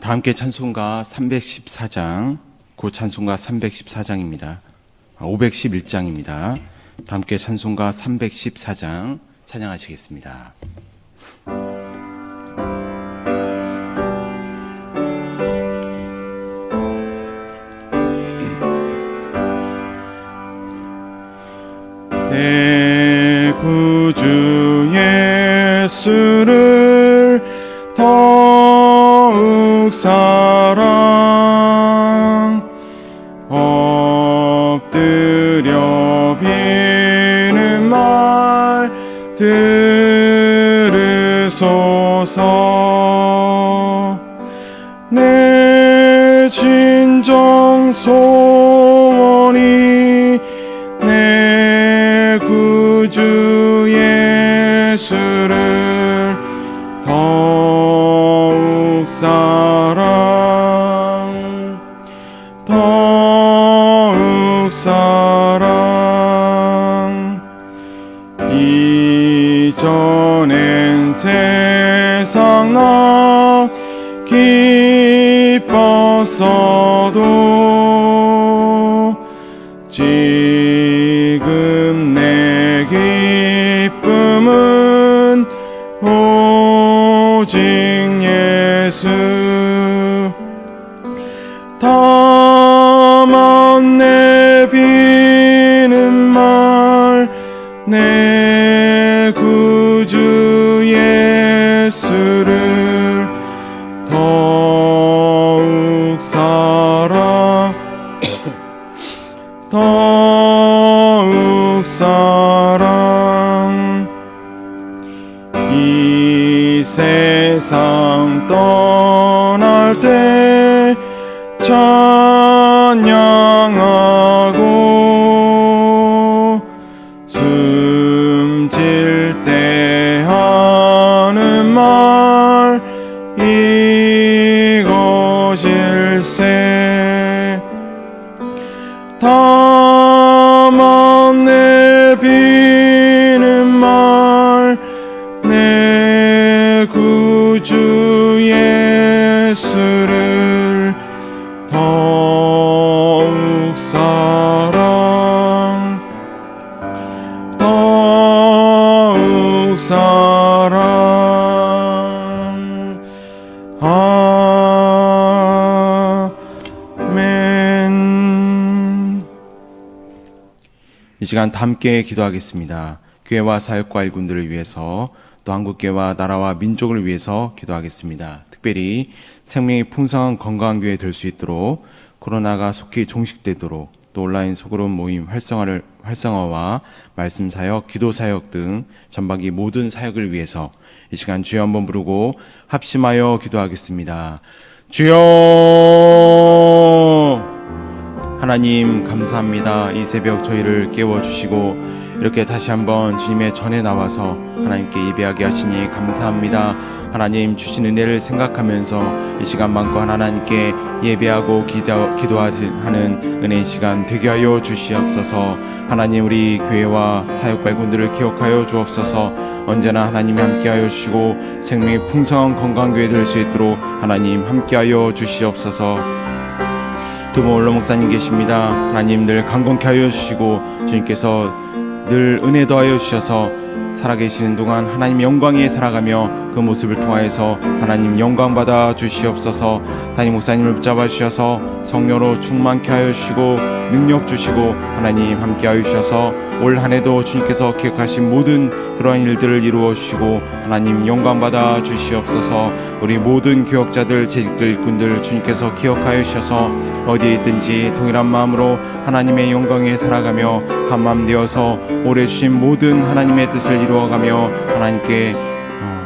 다 함께 찬송가 314장, 그 찬송가 314장입니다. 511장입니다. 다 함께 찬송가 314장 찬양하시겠습니다. 내 구주 예수를 더욱 사랑 엎드려 비는 말 들으소서. 내 진정 소원이 내 구주 예수를 더욱 사랑, 더욱 사랑. 이전엔 세상 나 기뻤어도 지금 내 기쁨은 오직 예수. 다만 내 비는 말 내 구주 예수를 더욱 사랑, 더욱 사랑. 이 세상 떠날 때 찬양하고 숨질 때 하는 말 이것일세. 다만 내 비는 말 내 구주 예수를 더욱 사랑, 더욱 사랑. 아멘. 이 시간 함께 기도하겠습니다. 교회와 사역과 일꾼들을 위해서, 또 한국교회와 나라와 민족을 위해서 기도하겠습니다. 특별히 생명이 풍성한 건강한 교회 될 수 있도록, 코로나가 속히 종식되도록, 또 온라인 소그룹 모임 활성화와 말씀 사역, 기도 사역 등 전반기 모든 사역을 위해서 이 시간 주여 한번 부르고 합심하여 기도하겠습니다. 주여! 하나님 감사합니다. 이 새벽 저희를 깨워주시고 이렇게 다시 한번 주님의 전에 나와서 하나님께 예배하게 하시니 감사합니다. 하나님 주신 은혜를 생각하면서 이 시간만큼 하나님께 예배하고 기도하는 은혜의 시간 되게 하여 주시옵소서. 하나님 우리 교회와 사역과 일꾼들을 기억하여 주옵소서. 언제나 하나님이 함께하여 주시고 생명이 풍성한 건강교회 될 수 있도록 하나님 함께하여 주시옵소서. 두모 올로 목사님 계십니다. 하나님 늘 강건케 하여 주시고 주님께서 늘 은혜 더하여 주셔서 살아계시는 동안 하나님 영광에 살아가며 그 모습을 통하여서 하나님 영광 받아 주시옵소서. 담임 목사님을 붙잡아 주셔서 성령으로 충만케 하여 주시고 능력 주시고 하나님 함께 하여 주셔서 올 한 해도 주님께서 기억하신 모든 그러한 일들을 이루어 주시고 하나님 영광 받아 주시옵소서. 우리 모든 교역자들, 재직들, 일꾼들 주님께서 기억하여 주셔서 어디에 있든지 동일한 마음으로 하나님의 영광에 살아가며 한마음 되어서 올해 주신 모든 하나님의 뜻을 이루어가며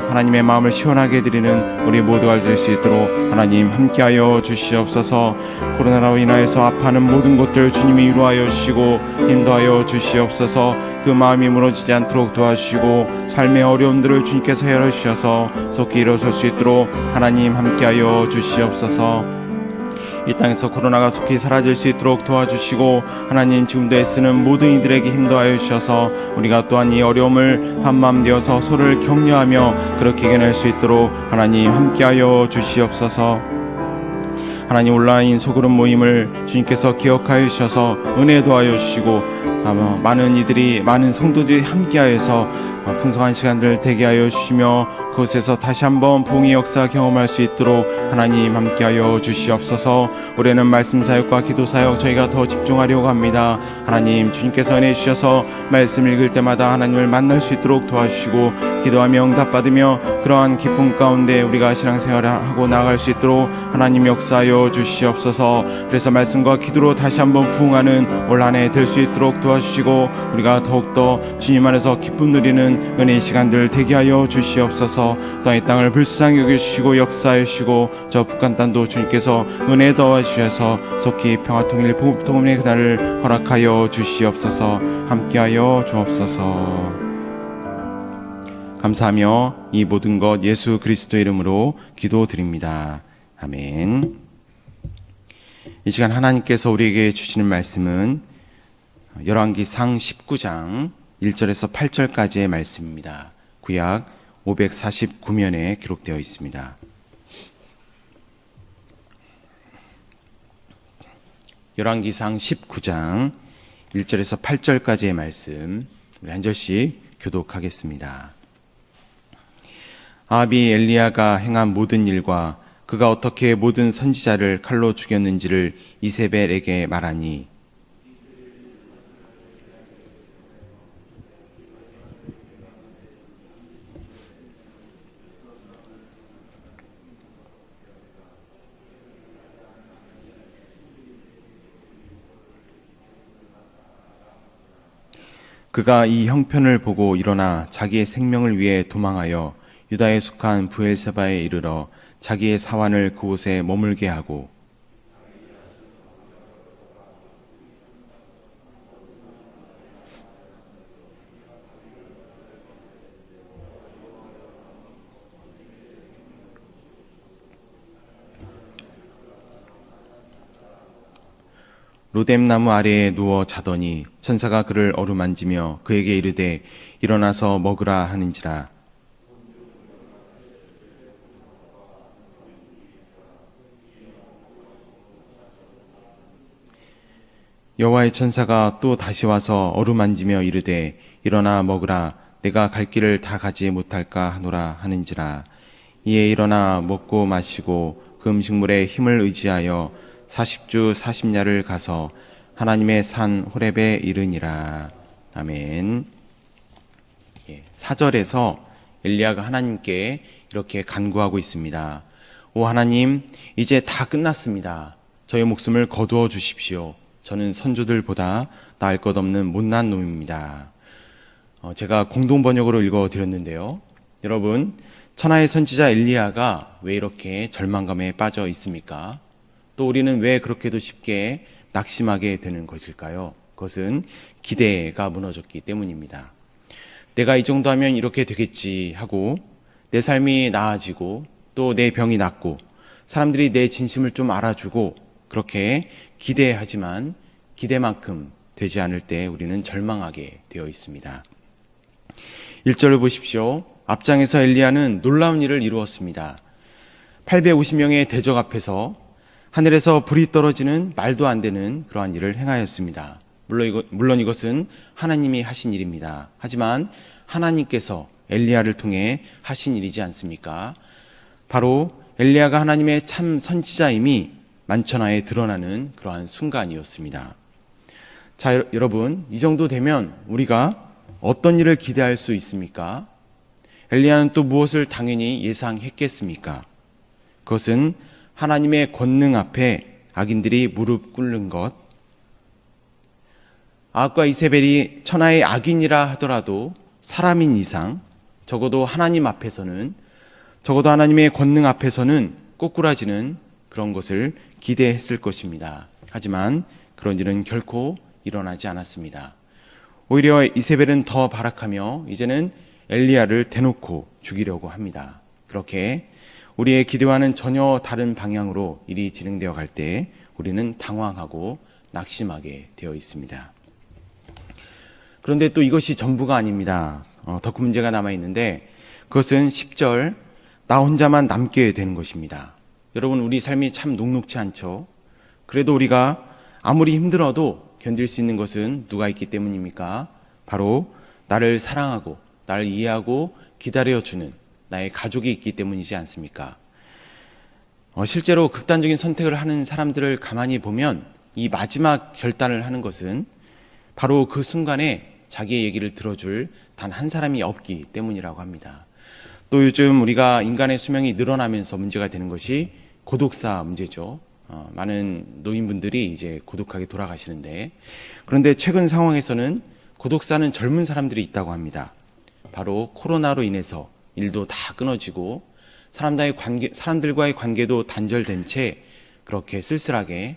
하나님의 마음을 시원하게 드리는 우리 모두가 될 수 있도록 하나님 함께하여 주시옵소서. 코로나로 인하여서 아파하는 모든 것들 주님이 위로하여 주시고 힘도하여 주시옵소서. 그 마음이 무너지지 않도록 도와주시고 삶의 어려움들을 주님께서 헤아려 주셔서 속히 일어설 수 있도록 하나님 함께하여 주시옵소서. 이 땅에서 코로나가 속히 사라질 수 있도록 도와주시고 하나님 지금도 애쓰는 모든 이들에게 힘도하여 주셔서 우리가 또한 이 어려움을 한마음 되어서 서로를 격려하며 그렇게 이겨낼 수 있도록 하나님 함께하여 주시옵소서. 하나님 온라인 소그룹 모임을 주님께서 기억하여 주셔서 은혜 도하여 주시고 많은 이들이 많은 성도들이 함께하여서 풍성한 시간들 되게 하여 주시며 그곳에서 다시 한번 부흥의 역사 경험할 수 있도록 하나님 함께하여 주시옵소서. 올해는 말씀 사역과 기도 사역 저희가 더 집중하려고 합니다. 하나님 주님께서 은혜 주셔서 말씀 읽을 때마다 하나님을 만날 수 있도록 도와주시고 기도하며 응답받으며 그러한 기쁨 가운데 우리가 신앙생활을 하고 나아갈 수 있도록 하나님 역사하여 주시옵소서. 그래서 말씀과 기도로 다시 한번 부흥하는 올 한 해 될 수 있도록 도와주시고 우리가 더욱더 주님 안에서 기쁨 누리는 은혜의 시간들 되게 하여 주시옵소서. 또한 이 땅을 불쌍히 여겨주시고 역사해 주시고 저 북한 땅도 주님께서 은혜 더해 주셔서 속히 평화통일 복음통일의 그날을 허락하여 주시옵소서. 함께하여 주옵소서. 감사하며 이 모든 것 예수 그리스도의 이름으로 기도드립니다. 아멘. 이 시간 하나님께서 우리에게 주시는 말씀은 열왕기상 19장 1절에서 8절까지의 말씀입니다. 구약 549면에 기록되어 있습니다. 열왕기상 19장 1절에서 8절까지의 말씀 우리 한 절씩 교독하겠습니다. 아합이 엘리야가 행한 모든 일과 그가 어떻게 모든 선지자를 칼로 죽였는지를 이세벨에게 말하니 그가 이 형편을 보고 일어나 자기의 생명을 위해 도망하여 유다에 속한 브엘세바에 이르러 자기의 사환을 그곳에 머물게 하고 로뎀나무 아래에 누워 자더니 천사가 그를 어루만지며 그에게 이르되 일어나서 먹으라 하는지라. 여호와의 천사가 또 다시 와서 어루만지며 이르되 일어나 먹으라. 내가 갈 길을 다 가지 못할까 하노라 하는지라. 이에 일어나 먹고 마시고 그 음식물에 힘을 의지하여 40주 40야를 가서 하나님의 산 호렙에 이르니라. 아멘. 4절에서 엘리야가 하나님께 이렇게 간구하고 있습니다. 오 하나님, 이제 다 끝났습니다. 저의 목숨을 거두어 주십시오. 저는 선조들보다 나을 것 없는 못난 놈입니다. 제가 공동 번역으로 읽어드렸는데요. 여러분, 천하의 선지자 엘리야가 왜 이렇게 절망감에 빠져 있습니까? 또 우리는 왜 그렇게도 쉽게 낙심하게 되는 것일까요? 그것은 기대가 무너졌기 때문입니다. 내가 이 정도 하면 이렇게 되겠지 하고 내 삶이 나아지고 또 내 병이 낫고 사람들이 내 진심을 좀 알아주고 그렇게 기대하지만 기대만큼 되지 않을 때 우리는 절망하게 되어 있습니다. 1절을 보십시오. 앞장에서 엘리야는 놀라운 일을 이루었습니다. 850명의 대적 앞에서 하늘에서 불이 떨어지는 말도 안 되는 그러한 일을 행하였습니다. 물론 이것은 하나님이 하신 일입니다. 하지만 하나님께서 엘리야를 통해 하신 일이지 않습니까? 바로 엘리야가 하나님의 참 선지자임이 만천하에 드러나는 그러한 순간이었습니다. 자, 여러분, 이 정도 되면 우리가 어떤 일을 기대할 수 있습니까? 엘리야는 또 무엇을 당연히 예상했겠습니까? 그것은 하나님의 권능 앞에 악인들이 무릎 꿇는 것. 아합과 이세벨이 천하의 악인이라 하더라도 사람인 이상 적어도 하나님 앞에서는, 적어도 하나님의 권능 앞에서는 꼬꾸라지는 그런 것을 기대했을 것입니다. 하지만 그런 일은 결코 일어나지 않았습니다. 오히려 이세벨은 더 발악하며 이제는 엘리야를 대놓고 죽이려고 합니다. 그렇게 우리의 기대와는 전혀 다른 방향으로 일이 진행되어 갈 때 우리는 당황하고 낙심하게 되어 있습니다. 그런데 또 이것이 전부가 아닙니다. 더 큰 문제가 남아있는데 그것은 10절 나 혼자만 남게 되는 것입니다. 여러분, 우리 삶이 참 녹록지 않죠? 그래도 우리가 아무리 힘들어도 견딜 수 있는 것은 누가 있기 때문입니까? 바로 나를 사랑하고 나를 이해하고 기다려주는 나의 가족이 있기 때문이지 않습니까? 실제로 극단적인 선택을 하는 사람들을 가만히 보면 이 마지막 결단을 하는 것은 바로 그 순간에 자기의 얘기를 들어줄 단 한 사람이 없기 때문이라고 합니다. 또 요즘 우리가 인간의 수명이 늘어나면서 문제가 되는 것이 고독사 문제죠. 많은 노인분들이 이제 고독하게 돌아가시는데, 그런데 최근 상황에서는 고독사는 젊은 사람들이 있다고 합니다. 바로 코로나로 인해서 일도 다 끊어지고 사람들과의 관계도 단절된 채 그렇게 쓸쓸하게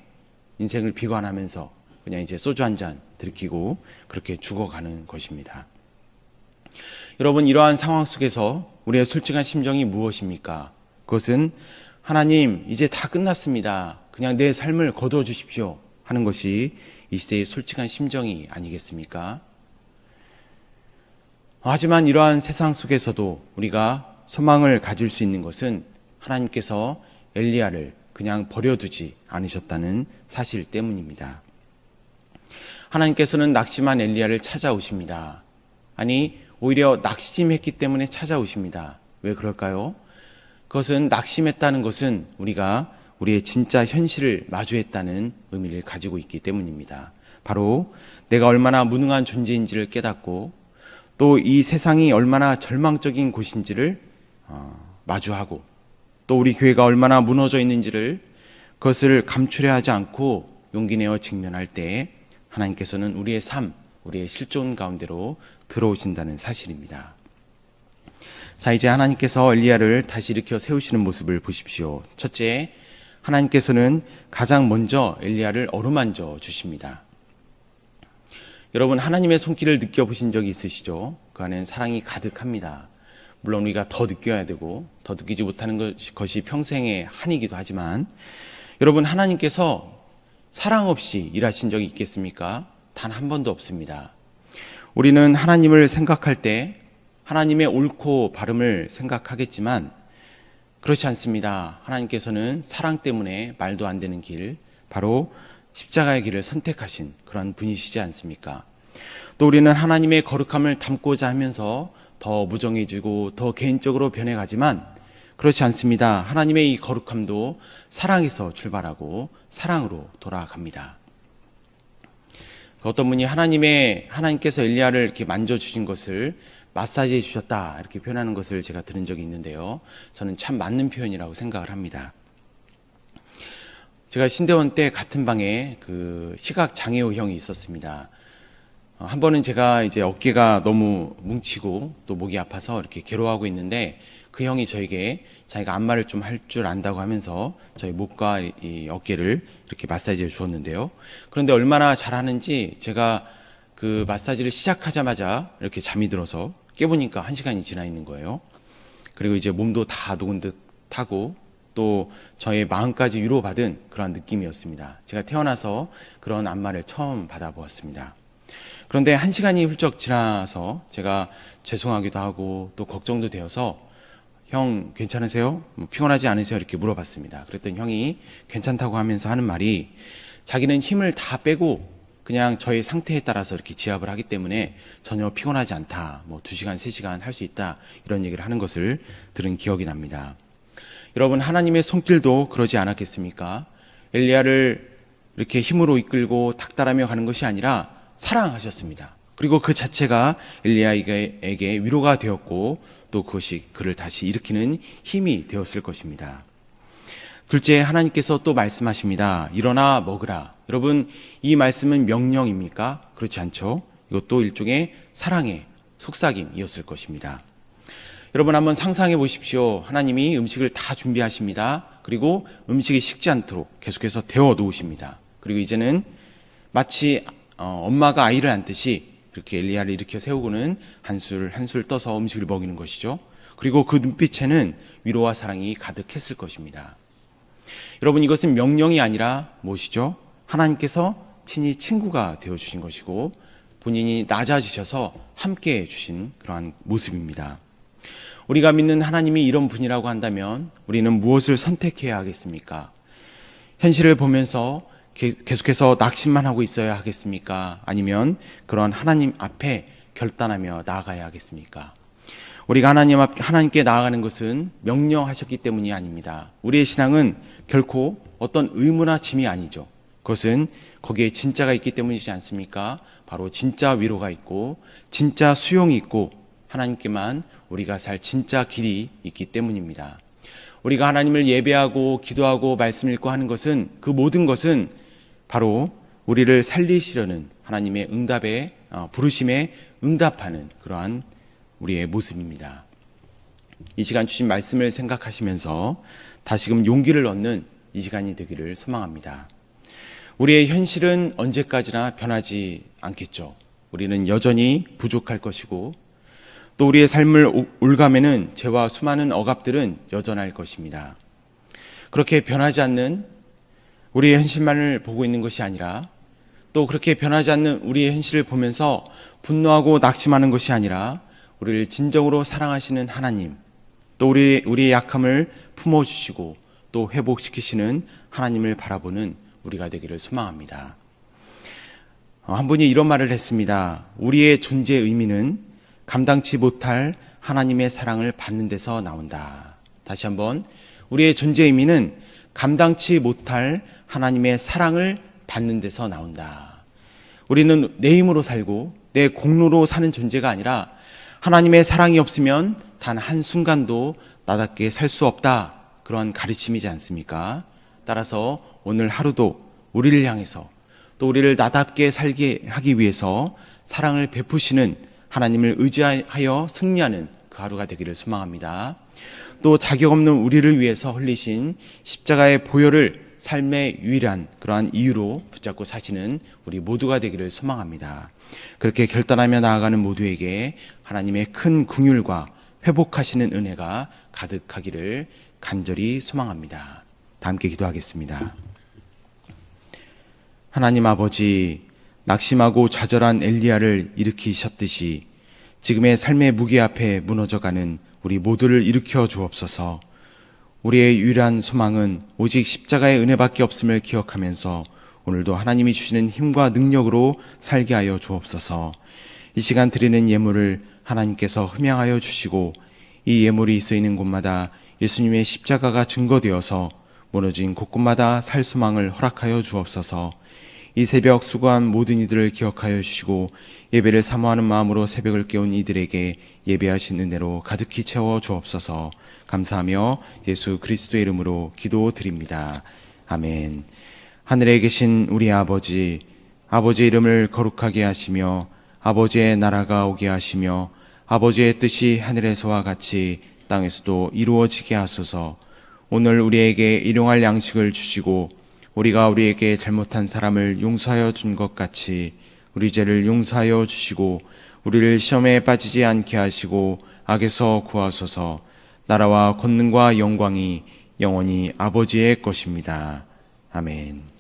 인생을 비관하면서 그냥 이제 소주 한 잔 들이키고 그렇게 죽어가는 것입니다. 여러분, 이러한 상황 속에서 우리의 솔직한 심정이 무엇입니까? 그것은 하나님, 이제 다 끝났습니다. 그냥 내 삶을 거두어 주십시오 하는 것이 이 시대의 솔직한 심정이 아니겠습니까? 하지만 이러한 세상 속에서도 우리가 소망을 가질 수 있는 것은 하나님께서 엘리야를 그냥 버려두지 않으셨다는 사실 때문입니다. 하나님께서는 낙심한 엘리야를 찾아오십니다. 아니, 오히려 낙심했기 때문에 찾아오십니다. 왜 그럴까요? 그것은 낙심했다는 것은 우리가 우리의 진짜 현실을 마주했다는 의미를 가지고 있기 때문입니다. 바로 내가 얼마나 무능한 존재인지를 깨닫고 또 이 세상이 얼마나 절망적인 곳인지를 마주하고 또 우리 교회가 얼마나 무너져 있는지를 그것을 감추려 하지 않고 용기 내어 직면할 때 하나님께서는 우리의 삶, 우리의 실존 가운데로 들어오신다는 사실입니다. 자, 이제 하나님께서 엘리야를 다시 일으켜 세우시는 모습을 보십시오. 첫째, 하나님께서는 가장 먼저 엘리야를 어루만져 주십니다. 여러분, 하나님의 손길을 느껴보신 적이 있으시죠? 그 안에는 사랑이 가득합니다. 물론 우리가 더 느껴야 되고 더 느끼지 못하는 것이 평생의 한이기도 하지만, 여러분, 하나님께서 사랑 없이 일하신 적이 있겠습니까? 단 한 번도 없습니다. 우리는 하나님을 생각할 때 하나님의 옳고 바름을 생각하겠지만 그렇지 않습니다. 하나님께서는 사랑 때문에 말도 안 되는 길, 바로 십자가의 길을 선택하신 그런 분이시지 않습니까? 또 우리는 하나님의 거룩함을 담고자 하면서 더 무정해지고 더 개인적으로 변해가지만 그렇지 않습니다. 하나님의 이 거룩함도 사랑에서 출발하고 사랑으로 돌아갑니다. 어떤 분이 하나님께서 엘리야를 이렇게 만져주신 것을 마사지해 주셨다 이렇게 표현하는 것을 제가 들은 적이 있는데요. 저는 참 맞는 표현이라고 생각을 합니다. 제가 신대원 때 같은 방에 그 시각 장애우 형이 있었습니다. 한 번은 제가 이제 어깨가 너무 뭉치고 또 목이 아파서 이렇게 괴로워하고 있는데 그 형이 저에게 자기가 안마를 좀 할 줄 안다고 하면서 저희 목과 이 어깨를 이렇게 마사지해 주었는데요. 그런데 얼마나 잘하는지 제가 그 마사지를 시작하자마자 이렇게 잠이 들어서 깨보니까 1시간이 지나 있는 거예요. 그리고 이제 몸도 다 녹은 듯하고 또 저의 마음까지 위로받은 그런 느낌이었습니다. 제가 태어나서 그런 안마를 처음 받아보았습니다. 그런데 1시간이 훌쩍 지나서 제가 죄송하기도 하고 또 걱정도 되어서 형 괜찮으세요? 피곤하지 않으세요? 이렇게 물어봤습니다. 그랬더니 형이 괜찮다고 하면서 하는 말이 자기는 힘을 다 빼고 그냥 저의 상태에 따라서 이렇게 지압을 하기 때문에 전혀 피곤하지 않다. 2시간, 3시간 할 수 있다. 이런 얘기를 하는 것을 들은 기억이 납니다. 여러분, 하나님의 손길도 그러지 않았겠습니까? 엘리야를 이렇게 힘으로 이끌고 닥달하며 가는 것이 아니라 사랑하셨습니다. 그리고 그 자체가 엘리야에게 위로가 되었고 또 그것이 그를 다시 일으키는 힘이 되었을 것입니다. 둘째, 하나님께서 또 말씀하십니다. 일어나 먹으라. 여러분, 이 말씀은 명령입니까? 그렇지 않죠? 이것도 일종의 사랑의 속삭임이었을 것입니다. 여러분, 한번 상상해 보십시오. 하나님이 음식을 다 준비하십니다. 그리고 음식이 식지 않도록 계속해서 데워 놓으십니다. 그리고 이제는 마치 엄마가 아이를 안듯이 그렇게 엘리야를 일으켜 세우고는 한술 떠서 음식을 먹이는 것이죠. 그리고 그 눈빛에는 위로와 사랑이 가득했을 것입니다. 여러분, 이것은 명령이 아니라 무엇이죠? 하나님께서 친히 친구가 되어주신 것이고 본인이 낮아지셔서 함께해 주신 그러한 모습입니다. 우리가 믿는 하나님이 이런 분이라고 한다면 우리는 무엇을 선택해야 하겠습니까? 현실을 보면서 계속해서 낙심만 하고 있어야 하겠습니까? 아니면 그런 하나님 앞에 결단하며 나아가야 하겠습니까? 우리가 하나님께 나아가는 것은 명령하셨기 때문이 아닙니다. 우리의 신앙은 결코 어떤 의무나 짐이 아니죠. 그것은 거기에 진짜가 있기 때문이지 않습니까? 바로 진짜 위로가 있고 진짜 수용이 있고 하나님께만 우리가 살 진짜 길이 있기 때문입니다. 우리가 하나님을 예배하고 기도하고 말씀 읽고 하는 것은 그 모든 것은 바로 우리를 살리시려는 하나님의 응답에 부르심에 응답하는 그러한 우리의 모습입니다. 이 시간 주신 말씀을 생각하시면서 다시금 용기를 얻는 이 시간이 되기를 소망합니다. 우리의 현실은 언제까지나 변하지 않겠죠. 우리는 여전히 부족할 것이고 또 우리의 삶을 올가매는 죄와 수많은 억압들은 여전할 것입니다. 그렇게 변하지 않는 우리의 현실만을 보고 있는 것이 아니라 또 그렇게 변하지 않는 우리의 현실을 보면서 분노하고 낙심하는 것이 아니라 우리를 진정으로 사랑하시는 하나님, 또 우리의 약함을 품어주시고 또 회복시키시는 하나님을 바라보는 우리가 되기를 소망합니다. 한 분이 이런 말을 했습니다. 우리의 존재의 의미는 감당치 못할 하나님의 사랑을 받는 데서 나온다. 다시 한번, 우리의 존재의 의미는 감당치 못할 하나님의 사랑을 받는 데서 나온다. 우리는 내 힘으로 살고 내 공로로 사는 존재가 아니라 하나님의 사랑이 없으면 단 한순간도 나답게 살 수 없다. 그런 가르침이지 않습니까? 따라서 오늘 하루도 우리를 향해서 또 우리를 나답게 살게 하기 위해서 사랑을 베푸시는 하나님을 의지하여 승리하는 그 하루가 되기를 소망합니다. 또 자격 없는 우리를 위해서 흘리신 십자가의 보혈을 삶의 유일한 그러한 이유로 붙잡고 사시는 우리 모두가 되기를 소망합니다. 그렇게 결단하며 나아가는 모두에게 하나님의 큰 긍휼과 회복하시는 은혜가 가득하기를 간절히 소망합니다. 다 함께 기도하겠습니다. 하나님 아버지, 낙심하고 좌절한 엘리야를 일으키셨듯이 지금의 삶의 무게 앞에 무너져가는 우리 모두를 일으켜 주옵소서. 우리의 유일한 소망은 오직 십자가의 은혜밖에 없음을 기억하면서 오늘도 하나님이 주시는 힘과 능력으로 살게 하여 주옵소서. 이 시간 드리는 예물을 하나님께서 흠양하여 주시고 이 예물이 쓰이는 곳마다 예수님의 십자가가 증거되어서 무너진 곳곳마다 살 소망을 허락하여 주옵소서. 이 새벽 수고한 모든 이들을 기억하여 주시고 예배를 사모하는 마음으로 새벽을 깨운 이들에게 예배하신 은혜로 가득히 채워 주옵소서. 감사하며 예수 그리스도의 이름으로 기도드립니다. 아멘. 하늘에 계신 우리 아버지, 아버지의 이름을 거룩하게 하시며 아버지의 나라가 오게 하시며 아버지의 뜻이 하늘에서와 같이 땅에서도 이루어지게 하소서. 오늘 우리에게 일용할 양식을 주시고 우리가 우리에게 잘못한 사람을 용서하여 준 것 같이 우리 죄를 용서하여 주시고 우리를 시험에 빠지지 않게 하시고 악에서 구하소서. 나라와 권능과 영광이 영원히 아버지의 것입니다. 아멘.